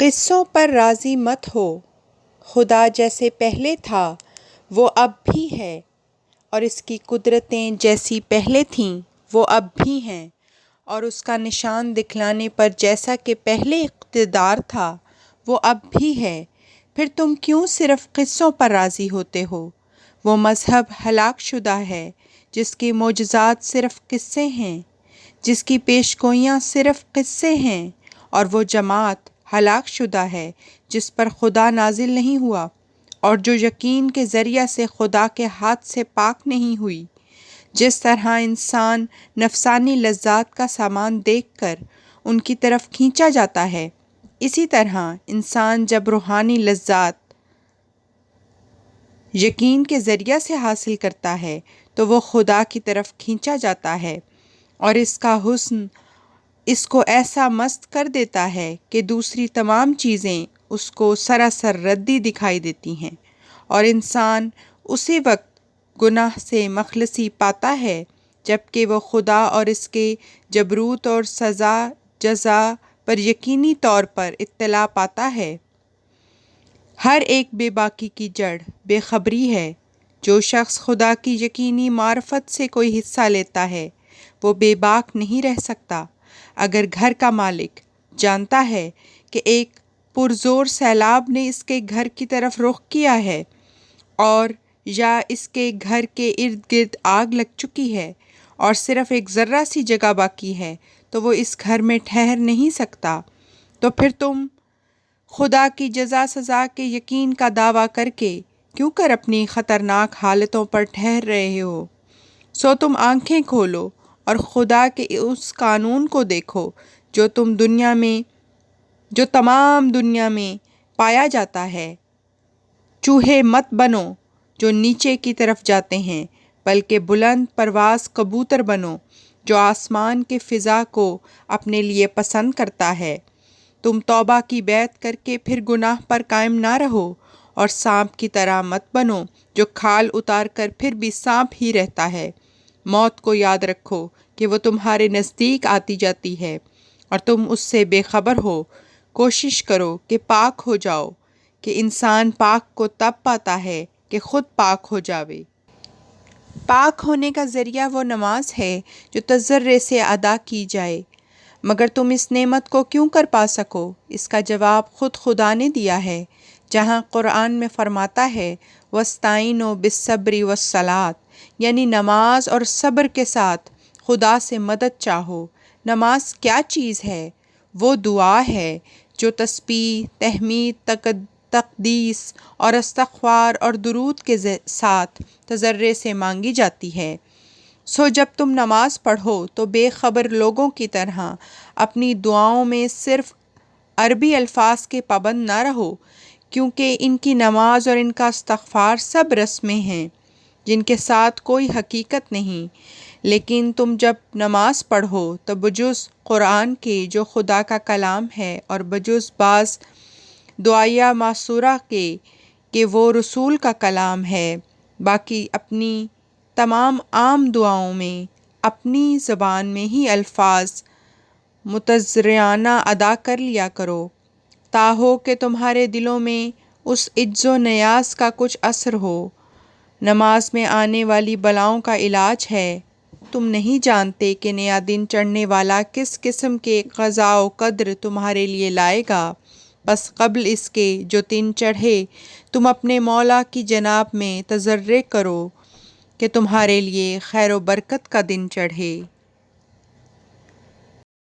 قصوں پر راضی مت ہو، خدا جیسے پہلے تھا وہ اب بھی ہے، اور اس کی قدرتیں جیسی پہلے تھیں وہ اب بھی ہیں، اور اس کا نشان دکھلانے پر جیسا کہ پہلے اقتدار تھا وہ اب بھی ہے۔ پھر تم کیوں صرف قصوں پر راضی ہوتے ہو؟ وہ مذہب ہلاک شدہ ہے جس کی معجزات صرف قصے ہیں، جس کی پیشگوئیاں صرف قصے ہیں، اور وہ جماعت ہلاک شدہ ہے جس پر خدا نازل نہیں ہوا اور جو یقین کے ذریعہ سے خدا کے ہاتھ سے پاک نہیں ہوئی۔ جس طرح انسان نفسانی لذات کا سامان دیکھ کر ان کی طرف کھینچا جاتا ہے، اسی طرح انسان جب روحانی لذات یقین کے ذریعہ سے حاصل کرتا ہے تو وہ خدا کی طرف کھینچا جاتا ہے، اور اس کا حسن اس کو ایسا مست کر دیتا ہے کہ دوسری تمام چیزیں اس کو سراسر ردی دکھائی دیتی ہیں، اور انسان اسی وقت گناہ سے مخلصی پاتا ہے جبکہ وہ خدا اور اس کے جبروت اور سزا جزا پر یقینی طور پر اطلاع پاتا ہے۔ ہر ایک بے باکی کی جڑ بے خبری ہے۔ جو شخص خدا کی یقینی معرفت سے کوئی حصہ لیتا ہے وہ بے باک نہیں رہ سکتا۔ اگر گھر کا مالک جانتا ہے کہ ایک پرزور سیلاب نے اس کے گھر کی طرف رخ کیا ہے، اور یا اس کے گھر کے ارد گرد آگ لگ چکی ہے اور صرف ایک ذرہ سی جگہ باقی ہے، تو وہ اس گھر میں ٹھہر نہیں سکتا، تو پھر تم خدا کی جزا سزا کے یقین کا دعویٰ کر کے کیوں کر اپنی خطرناک حالتوں پر ٹھہر رہے ہو؟ سو تم آنکھیں کھولو اور خدا کے اس قانون کو دیکھو جو تمام دنیا میں پایا جاتا ہے۔ چوہے مت بنو جو نیچے کی طرف جاتے ہیں، بلکہ بلند پرواز کبوتر بنو جو آسمان کے فضا کو اپنے لیے پسند کرتا ہے۔ تم توبہ کی بیعت کر کے پھر گناہ پر قائم نہ رہو، اور سانپ کی طرح مت بنو جو کھال اتار کر پھر بھی سانپ ہی رہتا ہے۔ موت کو یاد رکھو کہ وہ تمہارے نزدیک آتی جاتی ہے اور تم اس سے بے خبر ہو۔ کوشش کرو کہ پاک ہو جاؤ، کہ انسان پاک کو تب پاتا ہے کہ خود پاک ہو جاوے۔ پاک ہونے کا ذریعہ وہ نماز ہے جو تجربے سے ادا کی جائے۔ مگر تم اس نعمت کو کیوں کر پا سکو؟ اس کا جواب خود خدا نے دیا ہے، جہاں قرآن میں فرماتا ہے وَاسْتَعِینُوا بِالصَّبْرِ وَالصَّلَاةِ، یعنی نماز اور صبر کے ساتھ خدا سے مدد چاہو۔ نماز کیا چیز ہے؟ وہ دعا ہے جو تسبیح، تحمید، تقدیس اور استغفار اور درود کے ساتھ تضرع سے مانگی جاتی ہے۔ سو جب تم نماز پڑھو تو بے خبر لوگوں کی طرح اپنی دعاؤں میں صرف عربی الفاظ کے پابند نہ رہو، کیونکہ ان کی نماز اور ان کا استغفار سب رسمیں ہیں جن کے ساتھ کوئی حقیقت نہیں۔ لیکن تم جب نماز پڑھو تو بجز قرآن کے جو خدا کا کلام ہے اور بجز بعض دعائیہ معصورہ کے کہ وہ رسول کا کلام ہے، باقی اپنی تمام عام دعاؤں میں اپنی زبان میں ہی الفاظ متضرعانہ ادا کر لیا کرو، تاہو کہ تمہارے دلوں میں اس عجز و نیاز کا کچھ اثر ہو۔ نماز میں آنے والی بلاؤں کا علاج ہے۔ تم نہیں جانتے کہ نیا دن چڑھنے والا کس قسم کے قضاء و قدر تمہارے لیے لائے گا، بس قبل اس کے جو دن چڑھے تم اپنے مولا کی جناب میں تضرع کرو کہ تمہارے لیے خیر و برکت کا دن چڑھے۔